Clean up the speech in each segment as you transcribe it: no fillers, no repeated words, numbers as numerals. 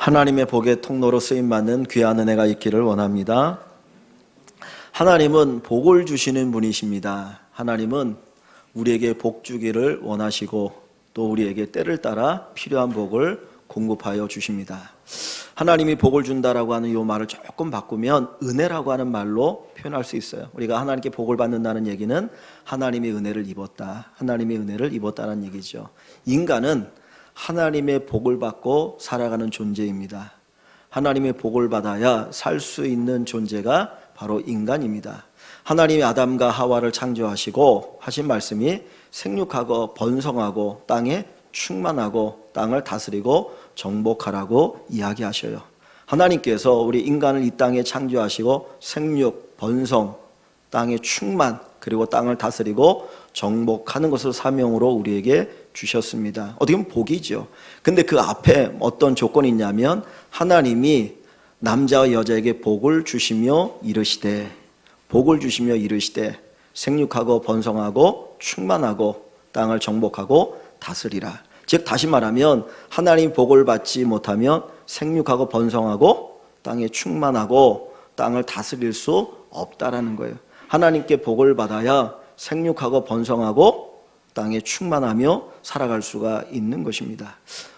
하나님의 복의 통로로 쓰임받는 귀한 은혜가 있기를 원합니다. 하나님은 복을 주시는 분이십니다. 하나님은 우리에게 복 주기를 원하시고 또 우리에게 때를 따라 필요한 복을 공급하여 주십니다. 하나님이 복을 준다라고 하는 이 말을 조금 바꾸면 은혜라고 하는 말로 표현할 수 있어요. 우리가 하나님께 복을 받는다는 얘기는 하나님의 은혜를 입었다, 하나님의 은혜를 입었다는 얘기죠. 인간은 하나님의 복을 받고 살아가는 존재입니다. 하나님의 복을 받아야 살 수 있는 존재가 바로 인간입니다. 하나님이 아담과 하와를 창조하시고 하신 말씀이 생육하고 번성하고 땅에 충만하고 땅을 다스리고 정복하라고 이야기하셔요. 하나님께서 우리 인간을 이 땅에 창조하시고 생육, 번성, 땅의 충만, 그리고 땅을 다스리고 정복하는 것을 사명으로 우리에게 주셨습니다. 어떻게 보면 복이죠. 근데 그 앞에 어떤 조건이 있냐면 하나님이 남자와 여자에게 복을 주시며 이르시되, 복을 주시며 이르시되 생육하고 번성하고 충만하고 땅을 정복하고 다스리라. 즉 다시 말하면 하나님 복을 받지 못하면 생육하고 번성하고 땅에 충만하고 땅을 다스릴 수 없다라는 거예요. 하나님께 복을 받아야 생육하고 번성하고 땅에 충만하며 살아갈 수가 있는 것입니다.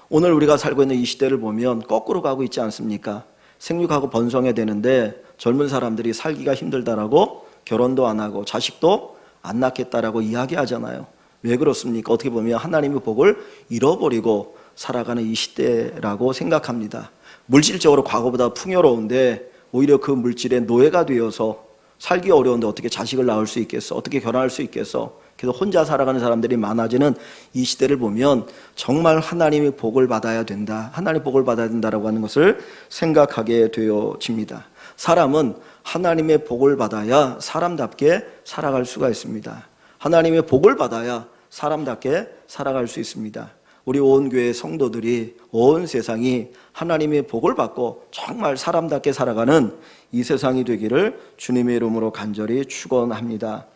오늘 우리가 살고 있는 이 시대를 보면 거꾸로 가고 있지 않습니까? 생육하고 번성해야 되는데 젊은 사람들이 살기가 힘들다라고 결혼도 안 하고 자식도 안 낳겠다라고 이야기하잖아요. 왜 그렇습니까? 어떻게 보면 하나님의 복을 잃어버리고 살아가는 이 시대라고 생각합니다. 물질적으로 과거보다 풍요로운데 오히려 그 물질의 노예가 되어서 살기 어려운데 어떻게 자식을 낳을 수 있겠어? 어떻게 결혼할 수 있겠어? 그래서 혼자 살아가는 사람들이 많아지는 이 시대를 보면 정말 하나님의 복을 받아야 된다, 하나님의 복을 받아야 된다라고 하는 것을 생각하게 되어집니다. 사람은 하나님의 복을 받아야 사람답게 살아갈 수가 있습니다. 하나님의 복을 받아야 사람답게 살아갈 수 있습니다. 우리 온 교회 성도들이, 온 세상이 하나님의 복을 받고 정말 사람답게 살아가는 이 세상이 되기를 주님의 이름으로 간절히 축원합니다.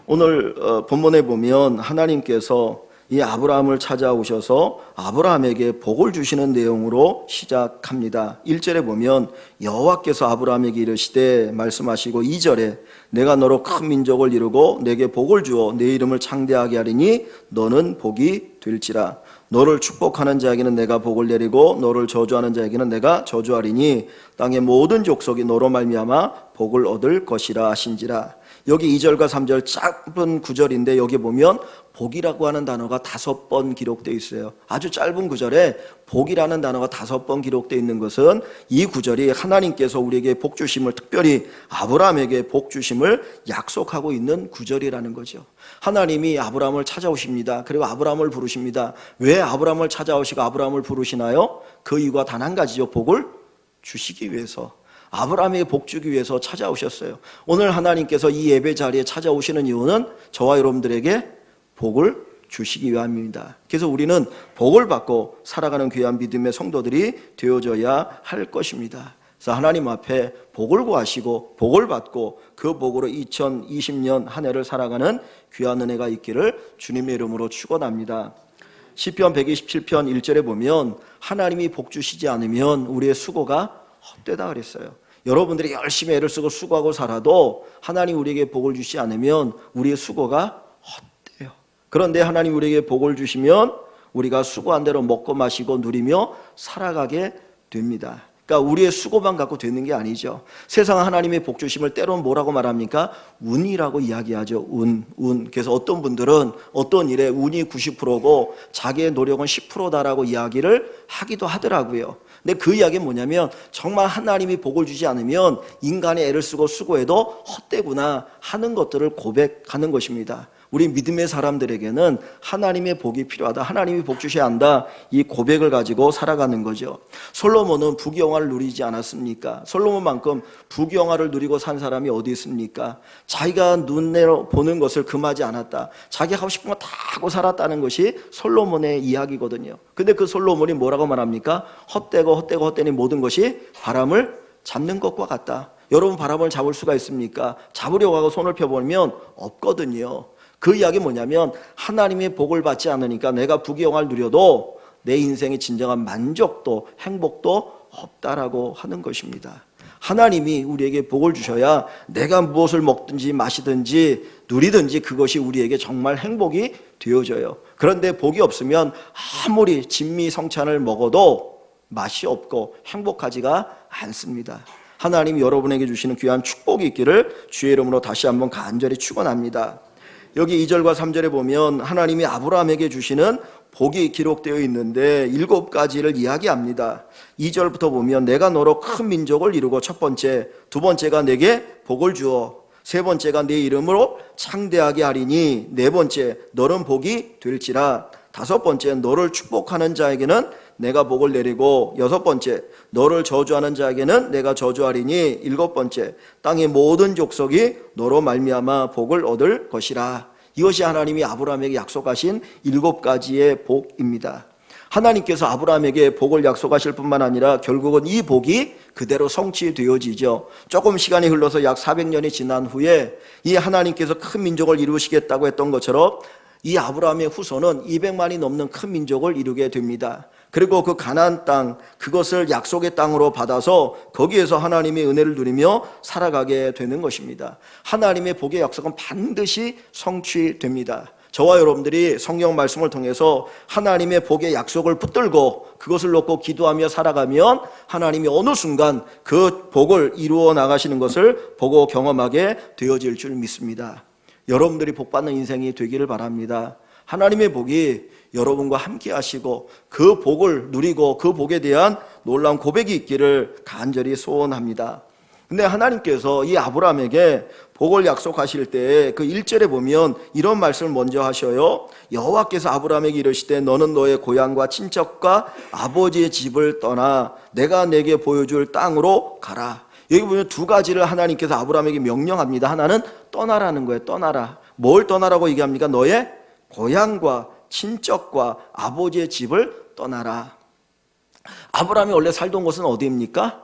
오늘 본문에 보면 하나님께서 이 아브라함을 찾아오셔서 아브라함에게 복을 주시는 내용으로 시작합니다. 1절에 보면 여호와께서 아브라함에게 이르시되 말씀하시고 2절에 내가 너로 큰 민족을 이루고 내게 복을 주어 내 이름을 창대하게 하리니 너는 복이 될지라. 너를 축복하는 자에게는 내가 복을 내리고 너를 저주하는 자에게는 내가 저주하리니 땅의 모든 족속이 너로 말미암아 복을 얻을 것이라 하신지라. 여기 2절과 3절 짧은 구절인데 여기 보면 복이라고 하는 단어가 5번 기록되어 있어요. 아주 짧은 구절에 복이라는 단어가 5번 기록되어 있는 것은 이 구절이 하나님께서 우리에게 복 주심을, 특별히 아브라함에게 복 주심을 약속하고 있는 구절이라는 거죠. 하나님이 아브라함을 찾아오십니다. 그리고 아브라함을 부르십니다. 왜 아브라함을 찾아오시고 아브라함을 부르시나요? 그 이유가 단 한 가지죠. 복을 주시기 위해서, 아브라함에게 복 주기 위해서 찾아오셨어요. 오늘 하나님께서 이 예배 자리에 찾아오시는 이유는 저와 여러분들에게 복을 주시기 위함입니다. 그래서 우리는 복을 받고 살아가는 귀한 믿음의 성도들이 되어져야 할 것입니다. 그래서 하나님 앞에 복을 구하시고 복을 받고 그 복으로 2020년 한 해를 살아가는 귀한 은혜가 있기를 주님의 이름으로 축원합니다. 시편 127편 1절에 보면 하나님이 복 주시지 않으면 우리의 수고가 헛되다 그랬어요. 여러분들이 열심히 애를 쓰고 수고하고 살아도 하나님 우리에게 복을 주시지 않으면 우리의 수고가 헛돼요. 그런데 하나님 우리에게 복을 주시면 우리가 수고한 대로 먹고 마시고 누리며 살아가게 됩니다. 그러니까 우리의 수고만 갖고 되는 게 아니죠. 세상 하나님의 복 주심을 때로는 뭐라고 말합니까? 운이라고 이야기하죠. 운. 그래서 어떤 분들은 어떤 일에 운이 90%고 자기의 노력은 10%다라고 이야기를 하기도 하더라고요. 근데 그 이야기는 뭐냐면 정말 하나님이 복을 주지 않으면 인간이 애를 쓰고 수고해도 헛되구나 하는 것들을 고백하는 것입니다. 우리 믿음의 사람들에게는 하나님의 복이 필요하다, 하나님이 복 주셔야 한다, 이 고백을 가지고 살아가는 거죠. 솔로몬은 부귀영화를 누리지 않았습니까? 솔로몬만큼 부귀영화를 누리고 산 사람이 어디 있습니까? 자기가 눈으로 보는 것을 금하지 않았다, 자기가 하고 싶은 거 다 하고 살았다는 것이 솔로몬의 이야기거든요. 근데 그 솔로몬이 뭐라고 말합니까? 헛되니 모든 것이 바람을 잡는 것과 같다. 여러분 바람을 잡을 수가 있습니까? 잡으려고 하고 손을 펴보면 없거든요. 그 이야기 뭐냐면 하나님의 복을 받지 않으니까 내가 부귀영화를 누려도 내 인생의 진정한 만족도, 행복도 없다라고 하는 것입니다. 하나님이 우리에게 복을 주셔야 내가 무엇을 먹든지 마시든지 누리든지 그것이 우리에게 정말 행복이 되어져요. 그런데 복이 없으면 아무리 진미성찬을 먹어도 맛이 없고 행복하지가 않습니다. 하나님이 여러분에게 주시는 귀한 축복이 있기를 주의 이름으로 다시 한번 간절히 축원합니다. 여기 2절과 3절에 보면 하나님이 아브라함에게 주시는 복이 기록되어 있는데 7가지를 이야기합니다. 2절부터 보면 내가 너로 큰 민족을 이루고 첫 번째, 두 번째가 내게 복을 주어 세 번째가 내 이름으로 창대하게 하리니 네 번째 너는 복이 될지라 다섯 번째 너를 축복하는 자에게는 내가 복을 내리고 여섯 번째 너를 저주하는 자에게는 내가 저주하리니 일곱 번째 땅의 모든 족속이 너로 말미암아 복을 얻을 것이라. 이것이 하나님이 아브라함에게 약속하신 7가지의 복입니다. 하나님께서 아브라함에게 복을 약속하실 뿐만 아니라 결국은 이 복이 그대로 성취되어지죠. 조금 시간이 흘러서 약 400년이 지난 후에 이 하나님께서 큰 민족을 이루시겠다고 했던 것처럼 이 아브라함의 후손은 200만이 넘는 큰 민족을 이루게 됩니다. 그리고 그 가나안 땅, 그것을 약속의 땅으로 받아서 거기에서 하나님의 은혜를 누리며 살아가게 되는 것입니다. 하나님의 복의 약속은 반드시 성취됩니다. 저와 여러분들이 성경 말씀을 통해서 하나님의 복의 약속을 붙들고 그것을 놓고 기도하며 살아가면 하나님이 어느 순간 그 복을 이루어 나가시는 것을 보고 경험하게 되어질 줄 믿습니다. 여러분들이 복받는 인생이 되기를 바랍니다. 하나님의 복이 여러분과 함께 하시고 그 복을 누리고 그 복에 대한 놀라운 고백이 있기를 간절히 소원합니다. 근데 하나님께서 이 아브라함에게 복을 약속하실 때 그 1절에 보면 이런 말씀을 먼저 하셔요. 여호와께서 아브라함에게 이르시되 너는 너의 고향과 친척과 아버지의 집을 떠나 내가 내게 보여줄 땅으로 가라. 여기 보면 2가지를 하나님께서 아브라함에게 명령합니다. 하나는 떠나라는 거예요. 떠나라. 뭘 떠나라고 얘기합니까? 너의 고향과 친척과 아버지의 집을 떠나라. 아브라함이 원래 살던 곳은 어디입니까?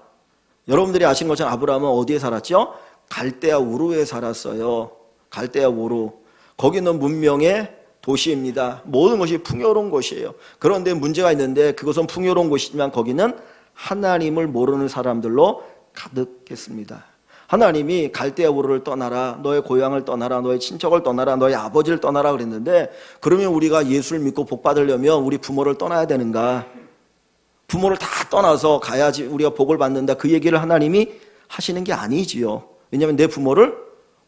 여러분들이 아신 것처럼 아브라함은 어디에 살았죠? 갈대아 우르에 살았어요. 갈대아 우르. 거기는 문명의 도시입니다. 모든 것이 풍요로운 곳이에요. 그런데 문제가 있는데 그것은 풍요로운 곳이지만 거기는 하나님을 모르는 사람들로 가득했습니다. 하나님이 갈대아 우르를 떠나라, 너의 고향을 떠나라, 너의 친척을 떠나라, 너의 아버지를 떠나라 그랬는데 그러면 우리가 예수를 믿고 복 받으려면 우리 부모를 떠나야 되는가? 부모를 다 떠나서 가야지 우리가 복을 받는다, 그 얘기를 하나님이 하시는 게 아니지요. 왜냐하면 내 부모를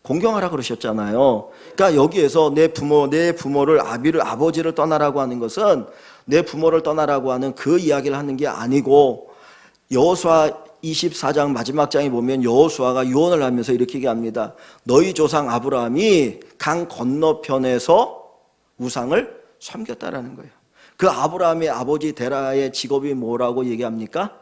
공경하라 그러셨잖아요. 그러니까 여기에서 내 부모를 아버지를 떠나라고 하는 것은 내 부모를 떠나라고 하는 그 이야기를 하는 게 아니고 여호수아 24장 마지막 장에 보면 여호수아가 유언을 하면서 이렇게 얘기합니다. 너희 조상 아브라함이 강 건너편에서 우상을 섬겼다라는 거예요. 그 아브라함의 아버지 데라의 직업이 뭐라고 얘기합니까?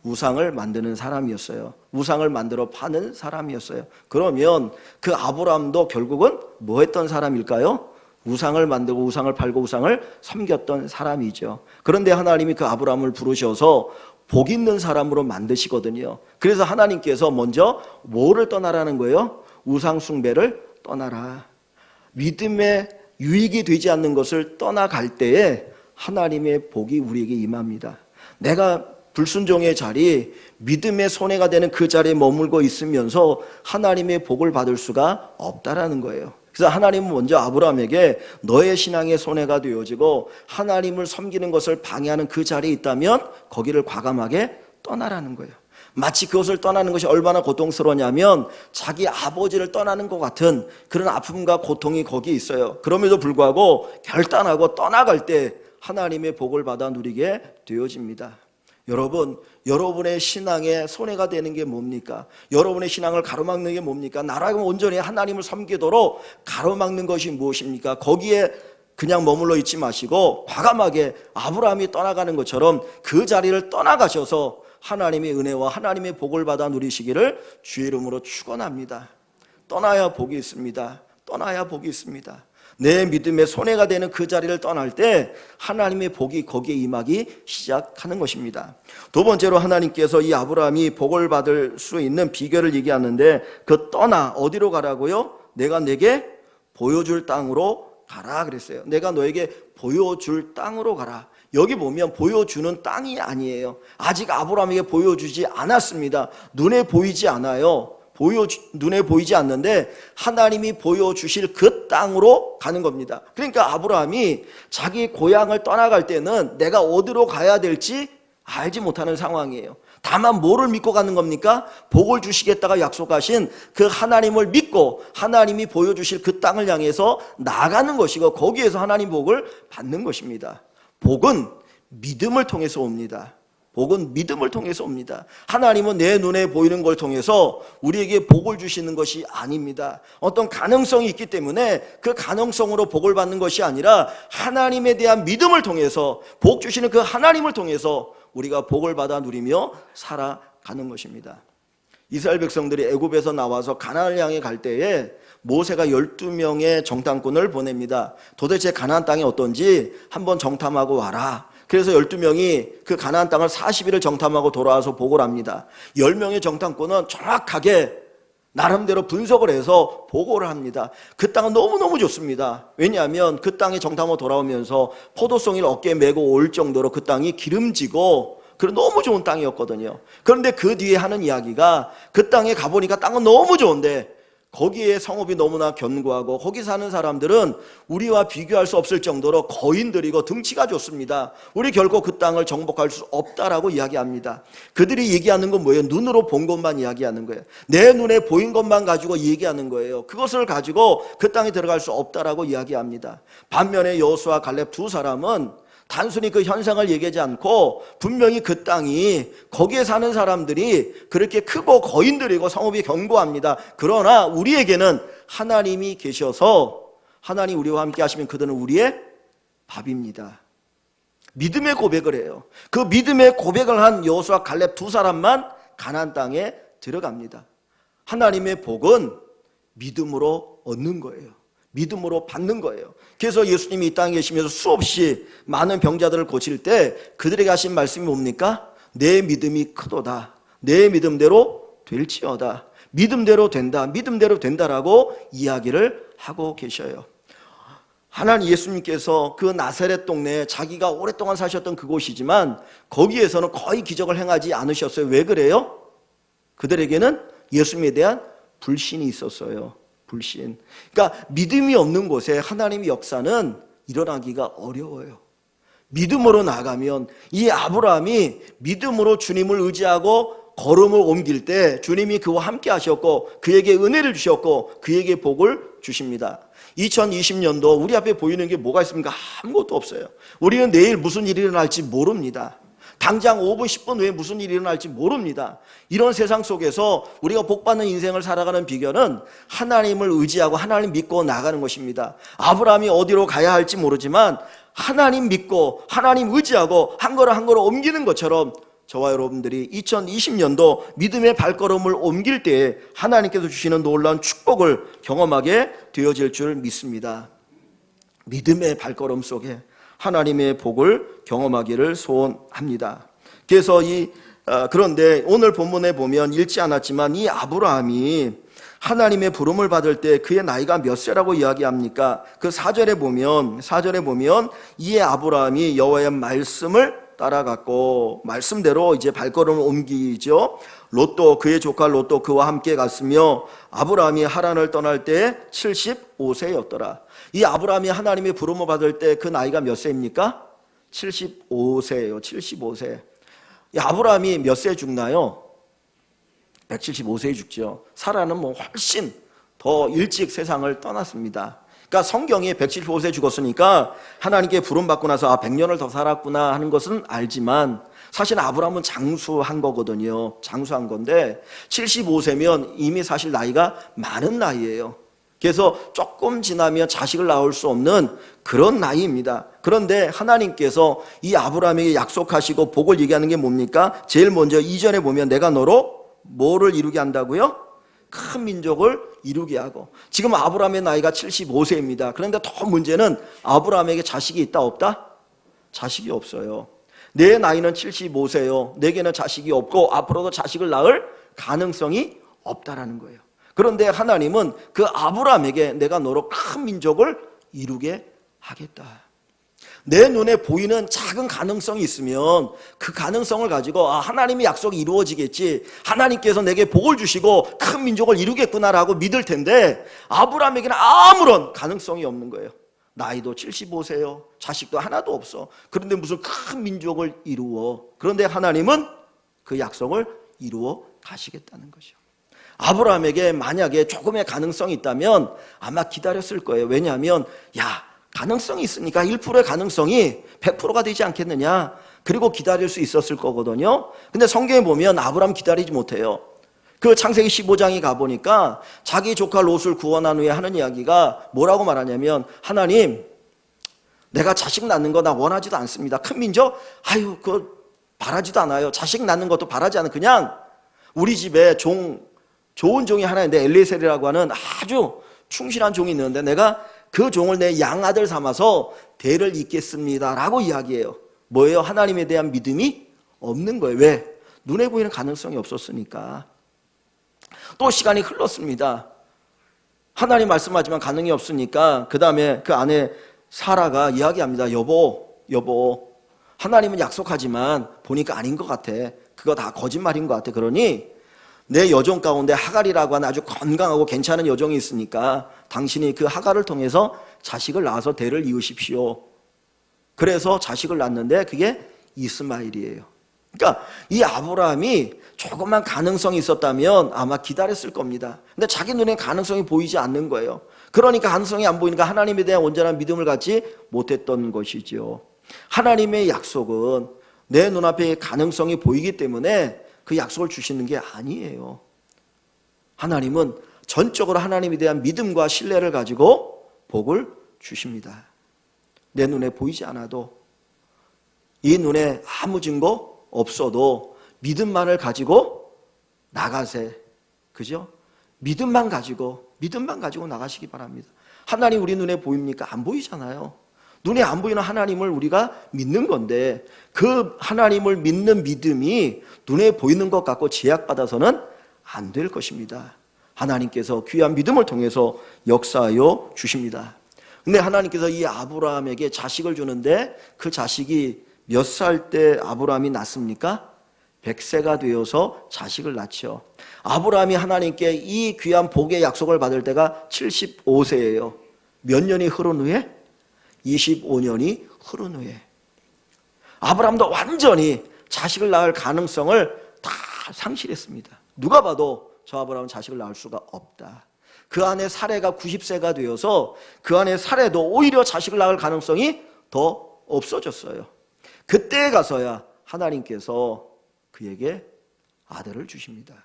우상을 만드는 사람이었어요. 우상을 만들어 파는 사람이었어요. 그러면 그 아브라함도 결국은 뭐 했던 사람일까요? 우상을 만들고 우상을 팔고 우상을 섬겼던 사람이죠. 그런데 하나님이 그 아브라함을 부르셔서 복 있는 사람으로 만드시거든요. 그래서 하나님께서 먼저 뭐를 떠나라는 거예요? 우상 숭배를 떠나라. 믿음에 유익이 되지 않는 것을 떠나갈 때에 하나님의 복이 우리에게 임합니다. 내가 불순종의 자리, 믿음의 손해가 되는 그 자리에 머물고 있으면서 하나님의 복을 받을 수가 없다라는 거예요. 그래서 하나님은 먼저 아브라함에게 너의 신앙의 손해가 되어지고 하나님을 섬기는 것을 방해하는 그 자리에 있다면 거기를 과감하게 떠나라는 거예요. 마치 그것을 떠나는 것이 얼마나 고통스러우냐면 자기 아버지를 떠나는 것 같은 그런 아픔과 고통이 거기에 있어요. 그럼에도 불구하고 결단하고 떠나갈 때 하나님의 복을 받아 누리게 되어집니다. 여러분, 여러분의 신앙에 손해가 되는 게 뭡니까? 여러분의 신앙을 가로막는 게 뭡니까? 나라가 온전히 하나님을 섬기도록 가로막는 것이 무엇입니까? 거기에 그냥 머물러 있지 마시고 과감하게 아브라함이 떠나가는 것처럼 그 자리를 떠나가셔서 하나님의 은혜와 하나님의 복을 받아 누리시기를 주의 이름으로 축원합니다. 떠나야 복이 있습니다. 떠나야 복이 있습니다. 내 믿음의 손해가 되는 그 자리를 떠날 때 하나님의 복이 거기에 임하기 시작하는 것입니다. 두 번째로 하나님께서 이 아브라함이 복을 받을 수 있는 비결을 얘기하는데 그 떠나 어디로 가라고요? 내가 내게 보여줄 땅으로 가라 그랬어요. 내가 너에게 보여줄 땅으로 가라. 여기 보면 보여주는 땅이 아니에요. 아직 아브라함에게 보여주지 않았습니다. 눈에 보이지 않아요. 눈에 보이지 않는데 하나님이 보여주실 그 땅으로 가는 겁니다. 그러니까 아브라함이 자기 고향을 떠나갈 때는 내가 어디로 가야 될지 알지 못하는 상황이에요. 다만 뭐를 믿고 가는 겁니까? 복을 주시겠다가 약속하신 그 하나님을 믿고 하나님이 보여주실 그 땅을 향해서 나가는 것이고 거기에서 하나님 복을 받는 것입니다. 복은 믿음을 통해서 옵니다. 복은 믿음을 통해서 옵니다. 하나님은 내 눈에 보이는 걸 통해서 우리에게 복을 주시는 것이 아닙니다. 어떤 가능성이 있기 때문에 그 가능성으로 복을 받는 것이 아니라 하나님에 대한 믿음을 통해서 복 주시는 그 하나님을 통해서 우리가 복을 받아 누리며 살아가는 것입니다. 이스라엘 백성들이 애굽에서 나와서 가나안을 향해 갈 때에 모세가 12명의 정탐꾼을 보냅니다. 도대체 가나안 땅이 어떤지 한번 정탐하고 와라. 그래서 12명이 그 가나안 땅을 40일을 정탐하고 돌아와서 보고를 합니다. 10명의 정탐꾼은 정확하게 나름대로 분석을 해서 보고를 합니다. 그 땅은 너무너무 좋습니다. 왜냐하면 그 땅에 정탐하고 돌아오면서 포도송이를 어깨에 메고 올 정도로 그 땅이 기름지고 그런 너무 좋은 땅이었거든요. 그런데 그 뒤에 하는 이야기가 그 땅에 가보니까 땅은 너무 좋은데 거기에 성읍이 너무나 견고하고 거기 사는 사람들은 우리와 비교할 수 없을 정도로 거인들이고 등치가 좋습니다. 우리 결코 그 땅을 정복할 수 없다라고 이야기합니다. 그들이 얘기하는 건 뭐예요? 눈으로 본 것만 이야기하는 거예요. 내 눈에 보인 것만 가지고 얘기하는 거예요. 그것을 가지고 그 땅에 들어갈 수 없다라고 이야기합니다. 반면에 여호수아 갈렙 두 사람은 단순히 그 현상을 얘기하지 않고 분명히 그 땅이 거기에 사는 사람들이 그렇게 크고 거인들이고 성읍이 견고합니다. 그러나 우리에게는 하나님이 계셔서 하나님 우리와 함께 하시면 그들은 우리의 밥입니다. 믿음의 고백을 해요. 그 믿음의 고백을 한 여호수아 갈렙 두 사람만 가나안 땅에 들어갑니다. 하나님의 복은 믿음으로 얻는 거예요. 믿음으로 받는 거예요. 그래서 예수님이 이 땅에 계시면서 수없이 많은 병자들을 고칠 때 그들에게 하신 말씀이 뭡니까? 내 믿음이 크도다. 내 믿음대로 될지어다. 믿음대로 된다. 믿음대로 된다라고 이야기를 하고 계셔요. 하나님 예수님께서 그 나사렛 동네에 자기가 오랫동안 사셨던 그곳이지만 거기에서는 거의 기적을 행하지 않으셨어요. 왜 그래요? 그들에게는 예수님에 대한 불신이 있었어요. 불신. 그러니까 믿음이 없는 곳에 하나님의 역사는 일어나기가 어려워요. 믿음으로 나가면 이 아브라함이 믿음으로 주님을 의지하고 걸음을 옮길 때 주님이 그와 함께 하셨고 그에게 은혜를 주셨고 그에게 복을 주십니다. 2020년도 우리 앞에 보이는 게 뭐가 있습니까? 아무것도 없어요. 우리는 내일 무슨 일이 일어날지 모릅니다. 당장 5분 10분 후에 무슨 일이 일어날지 모릅니다. 이런 세상 속에서 우리가 복받는 인생을 살아가는 비결은 하나님을 의지하고 하나님 믿고 나가는 것입니다. 아브라함이 어디로 가야 할지 모르지만 하나님 믿고 하나님 의지하고 한 걸음 한 걸음 옮기는 것처럼 저와 여러분들이 2020년도 믿음의 발걸음을 옮길 때에 하나님께서 주시는 놀라운 축복을 경험하게 되어질 줄 믿습니다. 믿음의 발걸음 속에 하나님의 복을 경험하기를 소원합니다. 그래서 그런데 오늘 본문에 보면 읽지 않았지만 이 아브라함이 하나님의 부름을 받을 때 그의 나이가 몇 세라고 이야기합니까? 그 4절에 보면 이 아브라함이 여호와의 말씀을 따라갔고 말씀대로 이제 발걸음을 옮기죠. 롯도 그의 조카 롯도 그와 함께 갔으며 아브라함이 하란을 떠날 때 75세였더라. 이 아브라함이 하나님의 부름을 받을 때 그 나이가 몇 세입니까? 75세예요. 75세. 이 아브라함이 몇 세 죽나요? 175세에 죽죠. 사라는 뭐 훨씬 더 일찍 세상을 떠났습니다. 그러니까 성경이 175세에 죽었으니까 하나님께 부름받고 나서 100년을 더 살았구나 하는 것은 알지만 사실 아브라함은 장수한 거거든요. 장수한 건데 75세면 이미 사실 나이가 많은 나이예요. 그래서 조금 지나면 자식을 낳을 수 없는 그런 나이입니다. 그런데 하나님께서 이 아브라함에게 약속하시고 복을 얘기하는 게 뭡니까? 제일 먼저 이전에 보면 내가 너로 뭐를 이루게 한다고요? 큰 민족을 이루게 하고. 지금 아브라함의 나이가 75세입니다. 그런데 더 문제는 아브라함에게 자식이 있다 없다? 자식이 없어요. 내 나이는 75세요. 내게는 자식이 없고 앞으로도 자식을 낳을 가능성이 없다라는 거예요. 그런데 하나님은 그 아브라함에게 내가 너로 큰 민족을 이루게 하겠다. 내 눈에 보이는 작은 가능성이 있으면 그 가능성을 가지고 하나님의 약속이 이루어지겠지, 하나님께서 내게 복을 주시고 큰 민족을 이루겠구나라고 믿을 텐데, 아브라함에게는 아무런 가능성이 없는 거예요. 나이도 75세요. 자식도 하나도 없어. 그런데 무슨 큰 민족을 이루어. 그런데 하나님은 그 약속을 이루어 가시겠다는 거죠. 아브라함에게 만약에 조금의 가능성이 있다면 아마 기다렸을 거예요. 왜냐하면 가능성이 있으니까 1%의 가능성이 100%가 되지 않겠느냐. 그리고 기다릴 수 있었을 거거든요. 근데 성경에 보면 아브라함 기다리지 못해요. 그 창세기 15장에 가보니까 자기 조카 롯을 구원한 후에 하는 이야기가 뭐라고 말하냐면, 하나님, 내가 자식 낳는 거 나 원하지도 않습니다. 큰 민족? 그거 바라지도 않아요. 자식 낳는 것도 바라지 않은, 그냥 우리 집에 좋은 종이 하나 있는데 엘리에셀이라고 하는 아주 충실한 종이 있는데 내가 그 종을 내 양아들 삼아서 대를 잇겠습니다 라고 이야기해요. 뭐예요? 하나님에 대한 믿음이 없는 거예요. 왜? 눈에 보이는 가능성이 없었으니까. 또 시간이 흘렀습니다. 하나님 말씀하지만 가능이 없으니까 그 다음에 그 아내 사라가 이야기합니다. 여보, 하나님은 약속하지만 보니까 아닌 것 같아. 그거 다 거짓말인 것 같아. 그러니 내 여종 가운데 하갈이라고 하는 아주 건강하고 괜찮은 여종이 있으니까 당신이 그 하갈을 통해서 자식을 낳아서 대를 이으십시오. 그래서 자식을 낳는데 그게 이스마엘이에요. 그러니까 이 아브라함이 조금만 가능성이 있었다면 아마 기다렸을 겁니다. 근데 자기 눈에 가능성이 보이지 않는 거예요. 그러니까 가능성이 안 보이니까 하나님에 대한 온전한 믿음을 갖지 못했던 것이죠. 하나님의 약속은 내 눈앞에 가능성이 보이기 때문에 그 약속을 주시는 게 아니에요. 하나님은 전적으로 하나님에 대한 믿음과 신뢰를 가지고 복을 주십니다. 내 눈에 보이지 않아도, 이 눈에 아무 증거 없어도 믿음만을 가지고 나가세. 그죠? 믿음만 가지고 나가시기 바랍니다. 하나님 우리 눈에 보입니까? 안 보이잖아요. 눈에 안 보이는 하나님을 우리가 믿는 건데, 그 하나님을 믿는 믿음이 눈에 보이는 것 같고 제약받아서는 안 될 것입니다. 하나님께서 귀한 믿음을 통해서 역사하여 주십니다. 근데 하나님께서 이 아브라함에게 자식을 주는데 그 자식이 몇 살 때 아브라함이 낳습니까? 100세가 되어서 자식을 낳죠. 아브라함이 하나님께 이 귀한 복의 약속을 받을 때가 75세예요. 몇 년이 흐른 후에? 25년이 흐른 후에. 아브라함도 완전히 자식을 낳을 가능성을 다 상실했습니다. 누가 봐도 저 아브라함은 자식을 낳을 수가 없다. 그 안에 사례가 90세가 되어서 그 안에 사례도 오히려 자식을 낳을 가능성이 더 없어졌어요. 그때에 가서야 하나님께서 그에게 아들을 주십니다.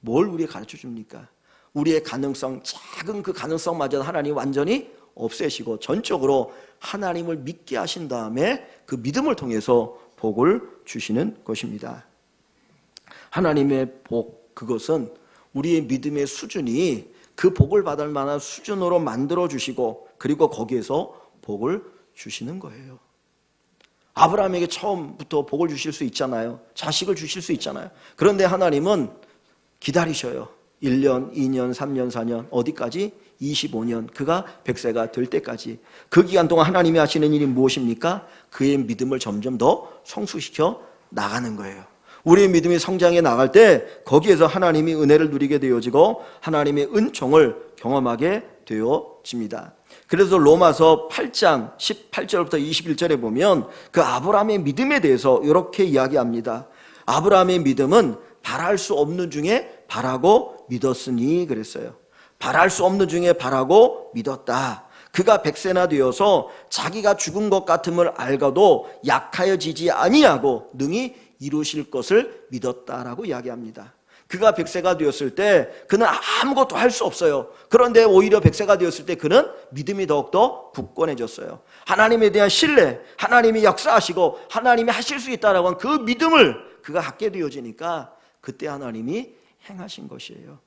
뭘 우리에게 가르쳐 줍니까? 우리의 가능성, 작은 그 가능성마저 하나님이 완전히 없애시고 전적으로 하나님을 믿게 하신 다음에 그 믿음을 통해서 복을 주시는 것입니다. 하나님의 복, 그것은 우리의 믿음의 수준이 그 복을 받을 만한 수준으로 만들어 주시고, 그리고 거기에서 복을 주시는 거예요. 아브라함에게 처음부터 복을 주실 수 있잖아요. 자식을 주실 수 있잖아요. 그런데 하나님은 기다리셔요. 1년, 2년, 3년, 4년, 어디까지? 25년, 그가 100세가 될 때까지. 그 기간 동안 하나님이 하시는 일이 무엇입니까? 그의 믿음을 점점 더 성숙시켜 나가는 거예요. 우리의 믿음이 성장해 나갈 때 거기에서 하나님이 은혜를 누리게 되어지고 하나님의 은총을 경험하게 되어집니다. 그래서 로마서 8장 18절부터 21절에 보면 그 아브라함의 믿음에 대해서 이렇게 이야기합니다. 아브라함의 믿음은 바랄 수 없는 중에 바라고 믿었으니 그랬어요. 바랄 수 없는 중에 바라고 믿었다. 그가 100세나 되어서 자기가 죽은 것 같음을 알고도 약하여지지 아니하고 능히 이루실 것을 믿었다라고 이야기합니다. 그가 100세가 되었을 때 그는 아무것도 할 수 없어요. 그런데 오히려 100세가 되었을 때 그는 믿음이 더욱더 굳건해졌어요. 하나님에 대한 신뢰, 하나님이 역사하시고 하나님이 하실 수 있다라고 하는 그 믿음을 그가 갖게 되어지니까 그때 하나님이 행하신 것이에요.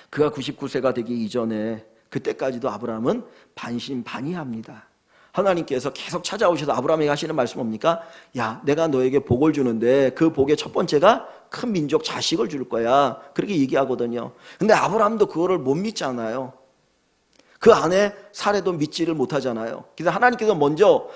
그가 99세가 되기 이전에 그때까지도 아브라함은 반신반의합니다. 하나님께서 계속 찾아오셔서 아브라함에게 하시는 말씀 뭡니까? 야, 내가 너에게 복을 주는데 그 복의 첫 번째가 큰 민족 자식을 줄 거야. 그렇게 얘기하거든요. 근데 아브라함도 그거를 못 믿잖아요. 그 안에 사례도 믿지를 못하잖아요. 그래서 하나님께서 먼저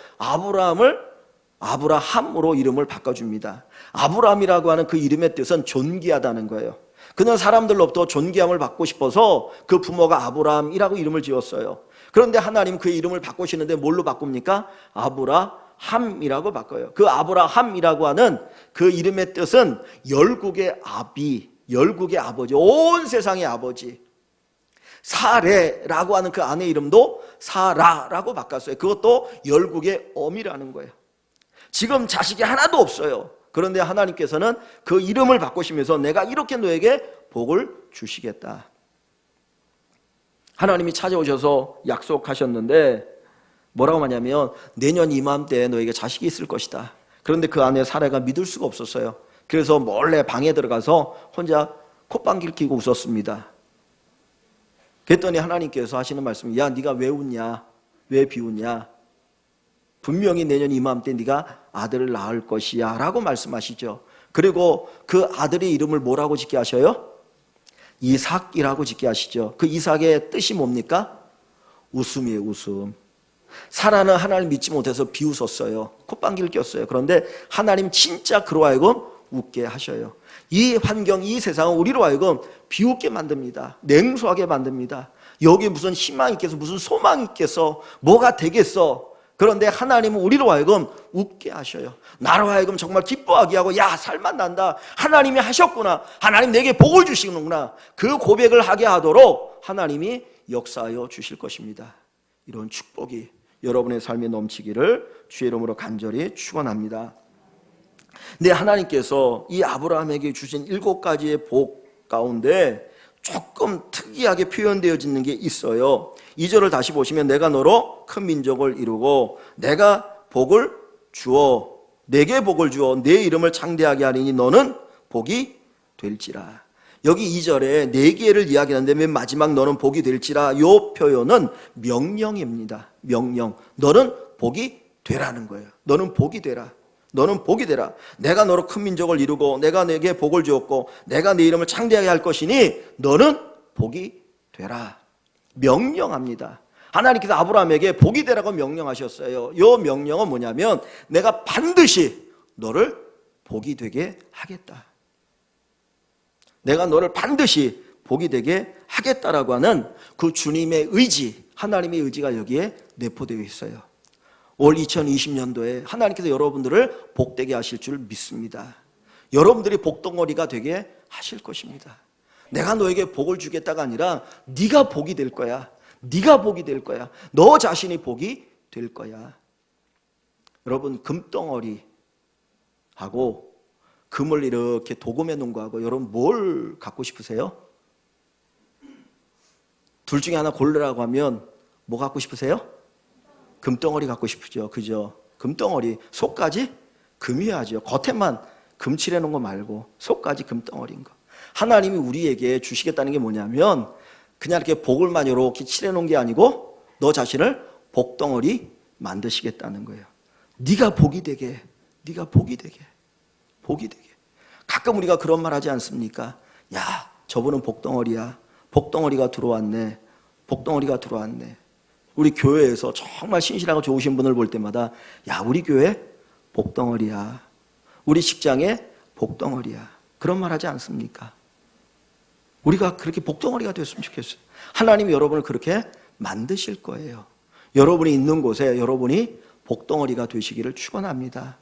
아브라함으로 이름을 바꿔줍니다. 아브라함이라고 하는 그 이름의 뜻은 존귀하다는 거예요. 그는 사람들로부터 존귀함을 받고 싶어서 그 부모가 아브라함이라고 이름을 지었어요. 그런데 하나님 그의 이름을 바꾸시는데 뭘로 바꿉니까? 아브라함이라고 바꿔요. 그 아브라함이라고 하는 그 이름의 뜻은 열국의 아버지, 온 세상의 아버지. 사레라고 하는 그 아내의 이름도 사라라고 바꿨어요. 그것도 열국의 엄이라는 거예요. 지금 자식이 하나도 없어요. 그런데 하나님께서는 그 이름을 바꾸시면서 내가 이렇게 너에게 복을 주시겠다. 하나님이 찾아오셔서 약속하셨는데 뭐라고 하냐면 내년 이맘때에 너에게 자식이 있을 것이다. 그런데 그 아내 사라가 믿을 수가 없었어요. 그래서 몰래 방에 들어가서 혼자 콧방귀를 뀌고 웃었습니다. 그랬더니 하나님께서 하시는 말씀이 야 네가 왜 웃냐? 왜 비웃냐? 분명히 내년 이맘때 네가 아들을 낳을 것이야 라고 말씀하시죠. 그리고 그 아들의 이름을 뭐라고 짓게 하셔요? 이삭이라고 짓게 하시죠. 그 이삭의 뜻이 뭡니까? 웃음이에요. 웃음. 사라는 하나님 믿지 못해서 비웃었어요. 콧방귀를 꼈어요. 그런데 하나님 진짜 그로 하여금 웃게 하셔요. 이 환경, 이 세상은 우리로 하여금 비웃게 만듭니다. 냉소하게 만듭니다. 여기 무슨 희망이 있겠어? 무슨 소망이 있겠어? 뭐가 되겠어? 그런데 하나님은 우리로 하여금 웃게 하셔요. 나로 하여금 정말 기뻐하게 하고 야 살만 난다. 하나님이 하셨구나. 하나님 내게 복을 주시는구나. 그 고백을 하게 하도록 하나님이 역사하여 주실 것입니다. 이런 축복이 여러분의 삶에 넘치기를 주의 이름으로 간절히 축원합니다. 근데 하나님께서 이 아브라함에게 주신 7가지의 복 가운데 조금 특이하게 표현되어지는 게 있어요. 2절을 다시 보시면 내가 너로 큰 민족을 이루고 내가 복을 주어 내게 복을 주어 내 이름을 창대하게 하리니 너는 복이 될지라. 여기 2절에 4개를 이야기하는데 맨 마지막 너는 복이 될지라 이 표현은 명령입니다. 명령. 너는 복이 되라는 거예요. 너는 복이 되라. 너는 복이 되라. 내가 너로 큰 민족을 이루고 내가 내게 복을 주었고 내가 내 이름을 창대하게 할 것이니 너는 복이 되라. 명령합니다. 하나님께서 아브라함에게 복이 되라고 명령하셨어요. 이 명령은 뭐냐면 내가 반드시 너를 복이 되게 하겠다. 내가 너를 반드시 복이 되게 하겠다라고 하는 그 주님의 의지, 하나님의 의지가 여기에 내포되어 있어요. 올 2020년도에 하나님께서 여러분들을 복되게 하실 줄 믿습니다. 여러분들이 복덩어리가 되게 하실 것입니다. 내가 너에게 복을 주겠다가 아니라 네가 복이 될 거야. 네가 복이 될 거야. 너 자신이 복이 될 거야. 여러분 금덩어리하고 금을 이렇게 도금해 놓은 거하고 여러분 뭘 갖고 싶으세요? 둘 중에 하나 고르라고 하면 뭐 갖고 싶으세요? 금덩어리 갖고 싶으죠. 그죠? 금덩어리. 속까지 금이야죠. 겉에만 금 칠해 놓은 거 말고 속까지 금덩어리인 거. 하나님이 우리에게 주시겠다는 게 뭐냐면 그냥 이렇게 복을만 이렇게 칠해 놓은 게 아니고 너 자신을 복덩어리 만드시겠다는 거예요. 네가 복이 되게. 네가 복이 되게. 복이 되게. 가끔 우리가 그런 말 하지 않습니까? 야, 저분은 복덩어리야. 복덩어리가 들어왔네. 복덩어리가 들어왔네. 우리 교회에서 정말 신실하고 좋으신 분을 볼 때마다 야, 우리 교회 복덩어리야. 우리 직장에 복덩어리야. 그런 말 하지 않습니까? 우리가 그렇게 복덩어리가 됐으면 좋겠어요. 하나님이 여러분을 그렇게 만드실 거예요. 여러분이 있는 곳에 여러분이 복덩어리가 되시기를 축원합니다.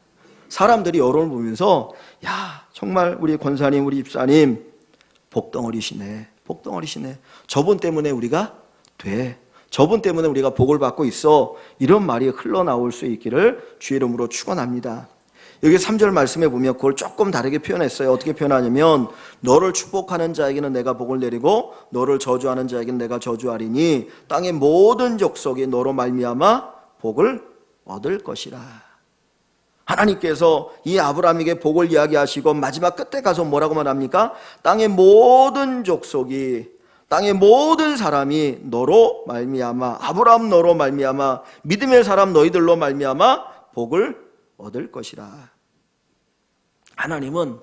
사람들이 여러분을 보면서 야, 정말 우리 권사님, 우리 집사님 복덩어리시네. 복덩어리시네. 저분 때문에 우리가 돼. 저분 때문에 우리가 복을 받고 있어. 이런 말이 흘러나올 수 있기를 주의 이름으로 축원합니다. 여기 3절 말씀에 보면 그걸 조금 다르게 표현했어요. 어떻게 표현하냐면 너를 축복하는 자에게는 내가 복을 내리고 너를 저주하는 자에게는 내가 저주하리니 땅의 모든 족속이 너로 말미암아 복을 얻을 것이라. 하나님께서 이 아브라함에게 복을 이야기하시고 마지막 끝에 가서 뭐라고 말합니까? 땅의 모든 족속이 땅의 모든 사람이 너로 말미암아 아브라함 너로 말미암아 믿음의 사람 너희들로 말미암아 복을 얻을 것이라. 하나님은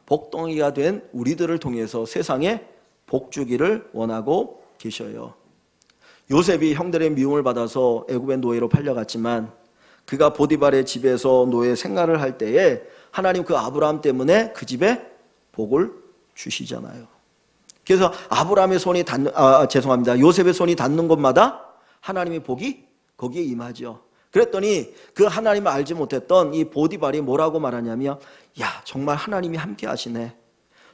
복덩이가 된 우리들을 통해서 세상에 복 주기를 원하고 계셔요. 요셉이 형들의 미움을 받아서 애굽의 노예로 팔려갔지만 그가 보디발의 집에서 노예 생활을 할 때에 하나님 그 아브라함 때문에 그 집에 복을 주시잖아요. 그래서 아브라함의 손이 요셉의 손이 닿는 곳마다 하나님의 복이 거기에 임하죠. 그랬더니 그 하나님을 알지 못했던 이 보디발이 뭐라고 말하냐면, 야, 정말 하나님이 함께 하시네.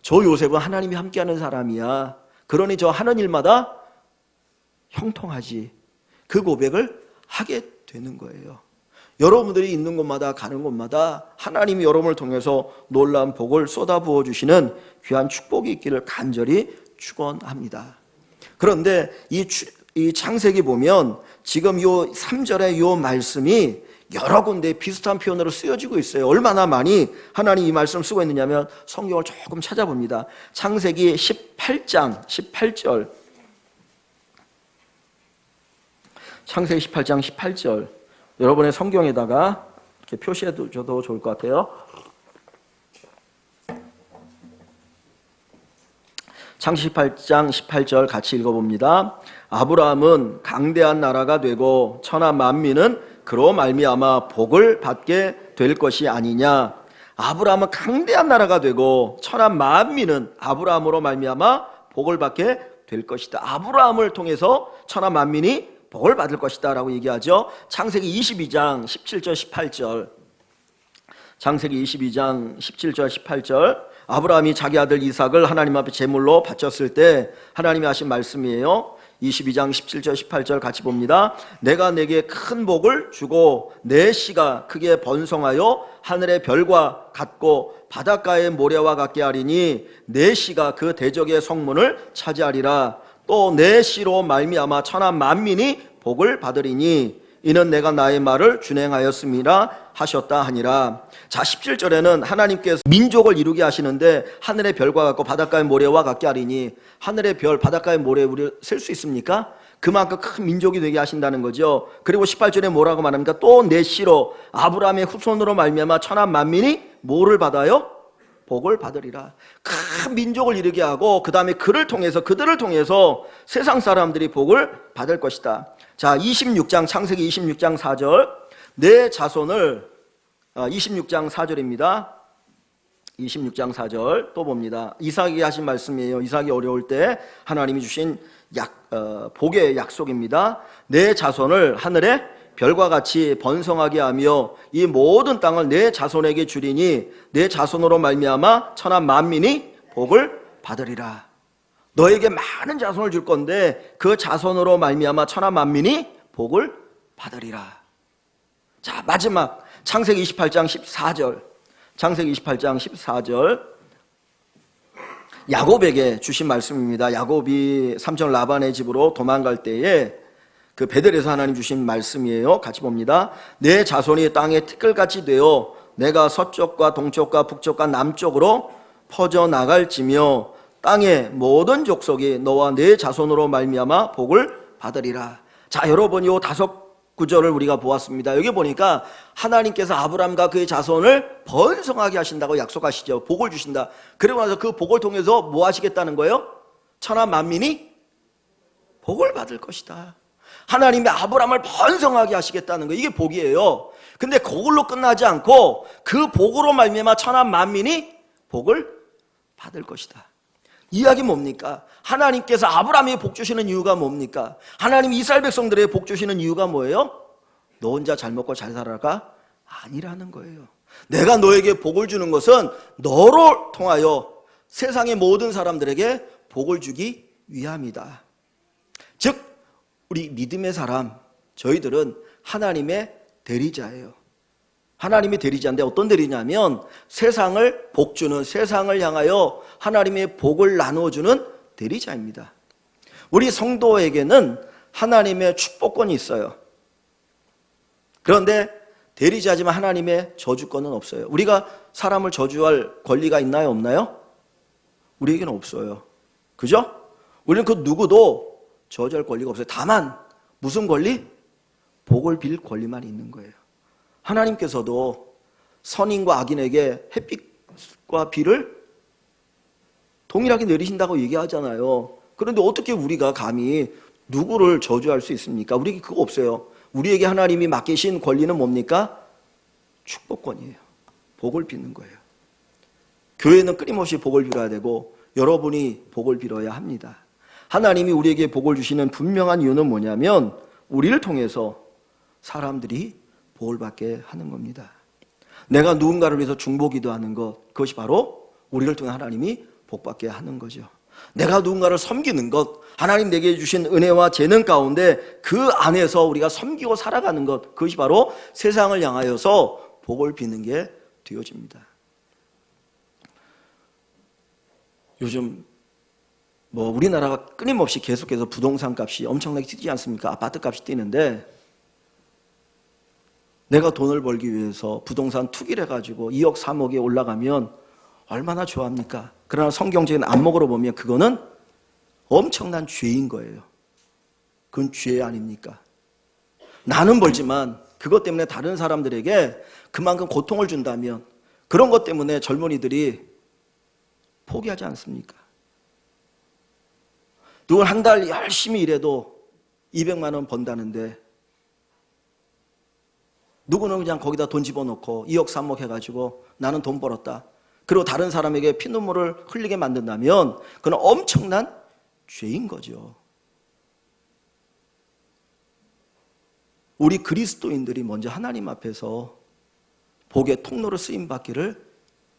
저 요셉은 하나님이 함께하는 사람이야. 그러니 저 하는 일마다 형통하지. 그 고백을 하게 되는 거예요. 여러분들이 있는 곳마다 가는 곳마다 하나님이 여러분을 통해서 놀라운 복을 쏟아부어 주시는 귀한 축복이 있기를 간절히 축원합니다. 그런데 이 창세기 보면 지금 요 3절의 요 말씀이 여러 군데 비슷한 표현으로 쓰여지고 있어요. 얼마나 많이 하나님 이 말씀을 쓰고 있느냐면 성경을 조금 찾아봅니다. 창세기 18장 18절, 창세기 18장 18절, 여러분의 성경에다가 이렇게 표시해 줘도 좋을 것 같아요. 창세기 18장 18절 같이 읽어봅니다. 아브라함은 강대한 나라가 되고 천하 만민은 그로 말미암아 복을 받게 될 것이 아니냐. 아브라함은 강대한 나라가 되고 천하 만민은 아브라함으로 말미암아 복을 받게 될 것이다. 아브라함을 통해서 천하 만민이 복을 받을 것이다 라고 얘기하죠. 창세기 22장 17절 18절, 창세기 22장 17절 18절, 아브라함이 자기 아들 이삭을 하나님 앞에 제물로 바쳤을 때 하나님이 하신 말씀이에요. 22장 17절 18절 같이 봅니다. 내가 내게 큰 복을 주고 내 씨가 크게 번성하여 하늘의 별과 같고 바닷가의 모래와 같게 하리니 내 씨가 그 대적의 성문을 차지하리라. 또 내 씨로 말미암아 천하 만민이 복을 받으리니 이는 내가 나의 말을 준행하였음이라 하셨다 하니라. 자, 17절에는 하나님께서 민족을 이루게 하시는데 하늘의 별과 같고 바닷가의 모래와 같게 하리니, 하늘의 별, 바닷가의 모래 우리 셀 수 있습니까? 그만큼 큰 민족이 되게 하신다는 거죠. 그리고 18절에 뭐라고 말합니까? 또 내 씨로 아브라함의 후손으로 말미암아 천하 만민이 뭐를 받아요? 복을 받으리라. 큰 민족을 이루게 하고 그 다음에 그들을 통해서 세상 사람들이 복을 받을 것이다. 자, 26장 창세기 26장 4절, 내 자손을 26장 4절입니다. 26장 4절 또 봅니다. 이삭이 하신 말씀이에요. 이삭이 어려울 때 하나님이 주신 복의 약속입니다. 내 자손을 하늘의 별과 같이 번성하게 하며 이 모든 땅을 내 자손에게 주리니 내 자손으로 말미암아 천하 만민이 복을 받으리라. 너에게 많은 자손을 줄 건데 그 자손으로 말미암아 천하 만민이 복을 받으리라. 자, 마지막 창세기 28장 14절, 창세기 28장 14절, 야곱에게 주신 말씀입니다. 야곱이 삼촌 라반의 집으로 도망갈 때에 그 베델에서 하나님 주신 말씀이에요. 같이 봅니다. 내 자손이 땅에 티끌같이 되어 내가 서쪽과 동쪽과 북쪽과 남쪽으로 퍼져나갈지며 땅의 모든 족속이 너와 내 자손으로 말미암아 복을 받으리라. 자, 여러분, 이 5구절을 우리가 보았습니다. 여기 보니까 하나님께서 아브라함과 그의 자손을 번성하게 하신다고 약속하시죠. 복을 주신다. 그리고 나서 그 복을 통해서 뭐 하시겠다는 거예요? 천하 만민이 복을 받을 것이다. 하나님이 아브라함을 번성하게 하시겠다는 거, 이게 복이에요. 근데 그걸로 끝나지 않고 그 복으로 말미암아 천하 만민이 복을 받을 것이다. 이야기 뭡니까? 하나님께서 아브라함에게 복 주시는 이유가 뭡니까? 하나님 이스라엘 백성들에게 복 주시는 이유가 뭐예요? 너 혼자 잘 먹고 잘 살아가? 아니라는 거예요. 내가 너에게 복을 주는 것은 너로 통하여 세상의 모든 사람들에게 복을 주기 위함이다. 즉 우리 믿음의 사람, 저희들은 하나님의 대리자예요. 하나님의 대리자인데 어떤 대리냐면 세상을 복주는, 세상을 향하여 하나님의 복을 나누어주는 대리자입니다. 우리 성도에게는 하나님의 축복권이 있어요. 그런데 대리자지만 하나님의 저주권은 없어요. 우리가 사람을 저주할 권리가 있나요, 없나요? 우리에게는 없어요. 그죠? 우리는 그 누구도 저주할 권리가 없어요. 다만 무슨 권리? 복을 빌 권리만 있는 거예요. 하나님께서도 선인과 악인에게 햇빛과 비를 동일하게 내리신다고 얘기하잖아요. 그런데 어떻게 우리가 감히 누구를 저주할 수 있습니까? 우리에게 그거 없어요. 우리에게 하나님이 맡기신 권리는 뭡니까? 축복권이에요. 복을 빚는 거예요. 교회는 끊임없이 복을 빌어야 되고 여러분이 복을 빌어야 합니다. 하나님이 우리에게 복을 주시는 분명한 이유는 뭐냐면 우리를 통해서 사람들이 복을 받게 하는 겁니다. 내가 누군가를 위해서 중보기도 하는 것, 그것이 바로 우리를 통해 하나님이 복받게 하는 거죠. 내가 누군가를 섬기는 것, 하나님 내게 주신 은혜와 재능 가운데 그 안에서 우리가 섬기고 살아가는 것, 그것이 바로 세상을 향하여서 복을 비는 게 되어집니다. 요즘 우리나라가 끊임없이 계속해서 부동산 값이 엄청나게 뛰지 않습니까? 아파트 값이 뛰는데 내가 돈을 벌기 위해서 부동산 투기를 해가지고 2억 3억에 올라가면 얼마나 좋아합니까? 그러나 성경적인 안목으로 보면 그거는 엄청난 죄인 거예요. 그건 죄 아닙니까? 나는 벌지만 그것 때문에 다른 사람들에게 그만큼 고통을 준다면 그런 것 때문에 젊은이들이 포기하지 않습니까? 누군 한 달 열심히 일해도 200만 원 번다는데 누구는 그냥 거기다 돈 집어넣고 2억 3억 해가지고 나는 돈 벌었다. 그리고 다른 사람에게 피눈물을 흘리게 만든다면 그건 엄청난 죄인 거죠. 우리 그리스도인들이 먼저 하나님 앞에서 복의 통로로 쓰임받기를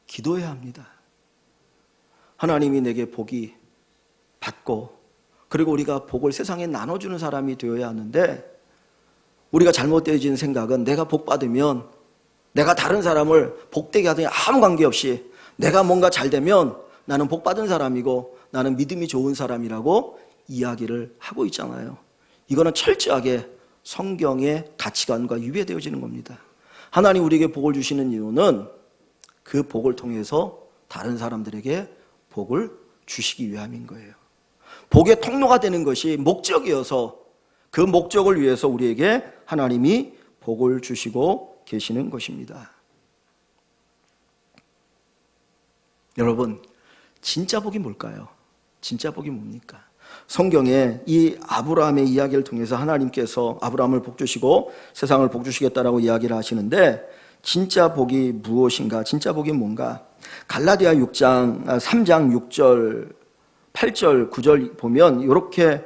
기도해야 합니다. 하나님이 내게 복이 받고 그리고 우리가 복을 세상에 나눠주는 사람이 되어야 하는데 우리가 잘못되어진 생각은 내가 복 받으면 내가 다른 사람을 복되게 하더니 아무 관계없이 내가 뭔가 잘 되면 나는 복 받은 사람이고 나는 믿음이 좋은 사람이라고 이야기를 하고 있잖아요. 이거는 철저하게 성경의 가치관과 위배되어지는 겁니다. 하나님 우리에게 복을 주시는 이유는 그 복을 통해서 다른 사람들에게 복을 주시기 위함인 거예요. 복의 통로가 되는 것이 목적이어서 그 목적을 위해서 우리에게 하나님이 복을 주시고 계시는 것입니다. 여러분, 진짜 복이 뭘까요? 진짜 복이 뭡니까? 성경에 이 아브라함의 이야기를 통해서 하나님께서 아브라함을 복주시고 세상을 복주시겠다라고 이야기를 하시는데 진짜 복이 무엇인가? 진짜 복이 뭔가? 갈라디아 3장 6절, 8절, 9절 보면 이렇게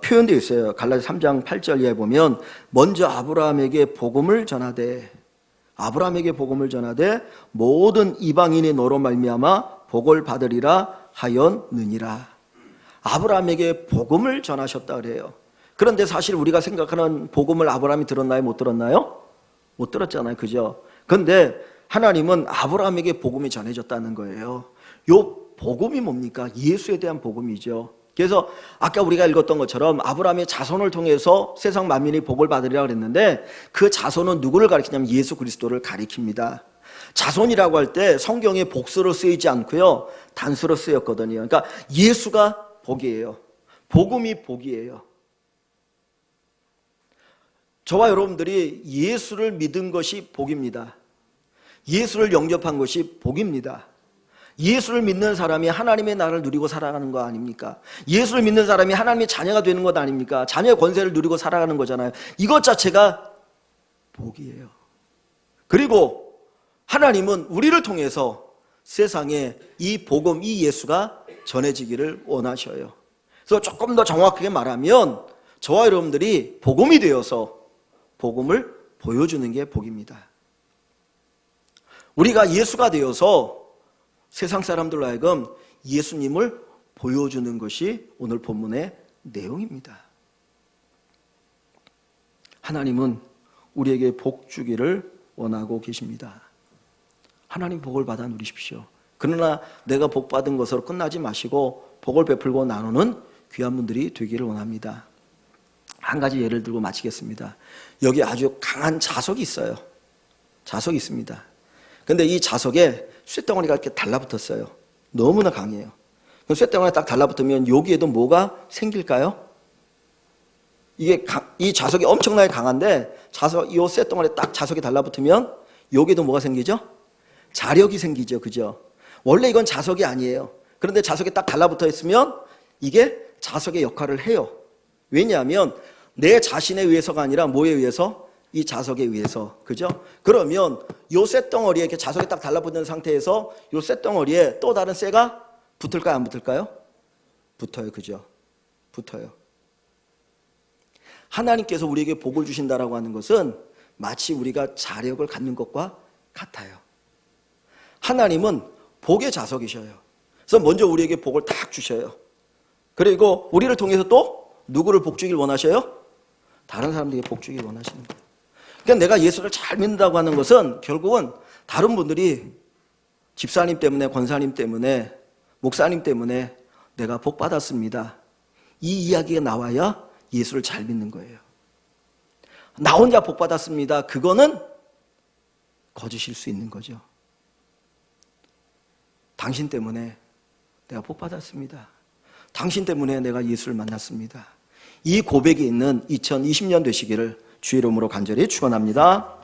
표현되어 있어요. 갈라디아 3장 8절에 보면 먼저 아브라함에게 복음을 전하되 모든 이방인이 너로 말미암아 복을 받으리라 하였느니라. 아브라함에게 복음을 전하셨다 그래요. 그런데 사실 우리가 생각하는 복음을 아브라함이 들었나요? 못 들었나요? 못 들었잖아요. 그죠? 그런데 하나님은 아브라함에게 복음이 전해졌다는 거예요. 요 복음이 뭡니까? 예수에 대한 복음이죠. 그래서 아까 우리가 읽었던 것처럼 아브라함의 자손을 통해서 세상 만민이 복을 받으리라 그랬는데 그 자손은 누구를 가리키냐면 예수 그리스도를 가리킵니다. 자손이라고 할 때 성경에 복수로 쓰이지 않고요. 단수로 쓰였거든요. 그러니까 예수가 복이에요. 복음이 복이에요. 저와 여러분들이 예수를 믿은 것이 복입니다. 예수를 영접한 것이 복입니다. 예수를 믿는 사람이 하나님의 나라를 누리고 살아가는 거 아닙니까? 예수를 믿는 사람이 하나님의 자녀가 되는 것 아닙니까? 자녀의 권세를 누리고 살아가는 거잖아요. 이것 자체가 복이에요. 그리고 하나님은 우리를 통해서 세상에 이 복음, 이 예수가 전해지기를 원하셔요. 그래서 조금 더 정확하게 말하면 저와 여러분들이 복음이 되어서 복음을 보여주는 게 복입니다. 우리가 예수가 되어서 세상 사람들로 하여금 예수님을 보여주는 것이 오늘 본문의 내용입니다. 하나님은 우리에게 복 주기를 원하고 계십니다. 하나님 복을 받아 누리십시오. 그러나 내가 복 받은 것으로 끝나지 마시고 복을 베풀고 나누는 귀한 분들이 되기를 원합니다. 한 가지 예를 들고 마치겠습니다. 여기 아주 강한 자석이 있어요. 자석이 있습니다. 근데 이 자석에 쇳덩어리가 이렇게 달라붙었어요. 너무나 강해요. 그럼 쇳덩어리가 딱 달라붙으면 여기에도 뭐가 생길까요? 이 자석이 엄청나게 강한데 이 쇳덩어리에 딱 자석이 달라붙으면 여기에도 뭐가 생기죠? 자력이 생기죠. 그죠? 원래 이건 자석이 아니에요. 그런데 자석에 딱 달라붙어 있으면 이게 자석의 역할을 해요. 왜냐하면 내 자신에 의해서가 아니라 뭐에 의해서? 이 자석에 의해서. 그죠? 그러면 요 쇳덩어리에 이렇게 자석이 딱 달라붙는 상태에서 요 쇳덩어리에 또 다른 쇠가 붙을까요? 안 붙을까요? 붙어요. 그죠? 붙어요. 하나님께서 우리에게 복을 주신다라고 하는 것은 마치 우리가 자력을 갖는 것과 같아요. 하나님은 복의 자석이셔요. 그래서 먼저 우리에게 복을 딱 주셔요. 그리고 우리를 통해서 또 누구를 복 주길 원하셔요? 다른 사람들에게 복 주길 원하시는 거예요. 그러니까 내가 예수를 잘 믿는다고 하는 것은 결국은 다른 분들이 집사님 때문에, 권사님 때문에, 목사님 때문에 내가 복 받았습니다, 이 이야기가 나와야 예수를 잘 믿는 거예요. 나 혼자 복 받았습니다, 그거는 거짓일 수 있는 거죠. 당신 때문에 내가 복 받았습니다, 당신 때문에 내가 예수를 만났습니다, 이 고백이 있는 2020년 되시기를 주의 이름으로 간절히 축원합니다.